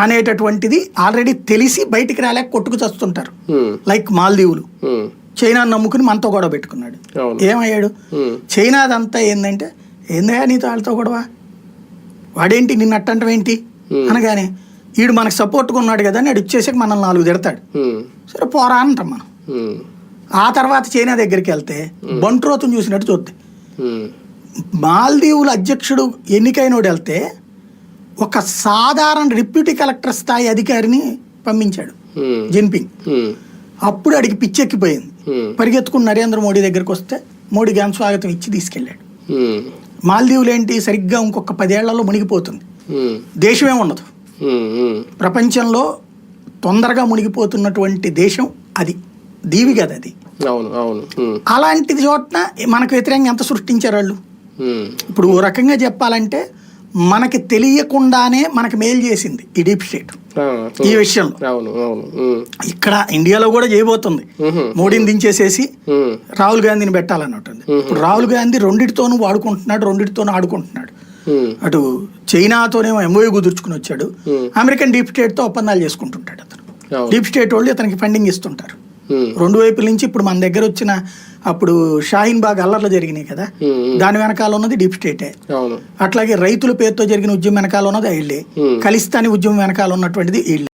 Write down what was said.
అనేటటువంటిది ఆల్రెడీ తెలిసి బయటికి రాలేక కొట్టుకు చస్తుంటారు. లైక్ మాల్దీవులు చైనా నమ్ముకుని మనతో గొడవ పెట్టుకున్నాడు. ఏమయ్యాడు? చైనాదంతా ఏంటంటే ఏందయ్యా నీతో వాళ్ళతో గొడవ, వాడేంటి నిన్ను అట్టంటం ఏంటి అనగానే వీడు మనకు సపోర్ట్గా ఉన్నాడు కదా అని ఇచ్చేసాక మనల్ని 4 తిడతాడు. సరే పోరా అంటాం మనం. ఆ తర్వాత చైనా దగ్గరికి వెళ్తే బంట్రోతుని చూసినట్టు చూద్దాం. మాల్దీవుల అధ్యక్షుడు ఎన్నికైనోడు వెళ్తే ఒక సాధారణ డిప్యూటీ కలెక్టర్ స్థాయి అధికారిని పంపించాడు జిన్పింగ్. అప్పుడు అడిగి పిచ్చెక్కిపోయింది. పరిగెత్తుకుని నరేంద్ర మోడీ దగ్గరికి వస్తే మోడీ గాని స్వాగతం ఇచ్చి తీసుకెళ్ళాడు. మాల్దీవులు ఏంటి సరిగ్గా ఇంకొక 10 ఏళ్లలో మునిగిపోతుంది, దేశమే ఉండదు. ప్రపంచంలో తొందరగా మునిగిపోతున్నటువంటి దేశం అది, దీవి కదా అది. అలాంటిది చోట్న మనకు వ్యతిరేకంగా ఎంత సృష్టించారు వాళ్ళు. ఇప్పుడు ఓ రకంగా చెప్పాలంటే మనకి తెలియకుండానే మనకి మేలు చేసింది ఈ డీప్ స్టేట్ ఈ విషయంలో. ఇక్కడ ఇండియాలో కూడా చేయబోతుంది. మోడీని దించేసేసి రాహుల్ గాంధీని పెట్టాలన్నట్టుంది. ఇప్పుడు రాహుల్ గాంధీ రెండిటితోనూ వాడుకుంటున్నాడు, రెండిటితోనూ ఆడుకుంటున్నాడు. అటు చైనాతోనేమో ఎంఓయూ కుదుర్చుకుని వచ్చాడు, అమెరికన్ డీప్ స్టేట్ తో ఒప్పందాలు చేసుకుంటుంటాడు అతను. డీప్ స్టేట్ వాళ్ళు అతనికి ఫండింగ్ ఇస్తుంటారు రెండు వైపుల నుంచి. ఇప్పుడు మన దగ్గర వచ్చిన అప్పుడు షాహీన్ బాగ్ అల్లర్లు జరిగినాయి కదా, దాని వెనకాల ఉన్నది డీప్ స్టేటే. అట్లాగే రైతుల పేరుతో జరిగిన ఉద్యమం వెనకాల ఉన్నది వీళ్ళే, ఖలిస్తానీ ఉద్యమం వెనకాల ఉన్నటువంటిది వీళ్ళే.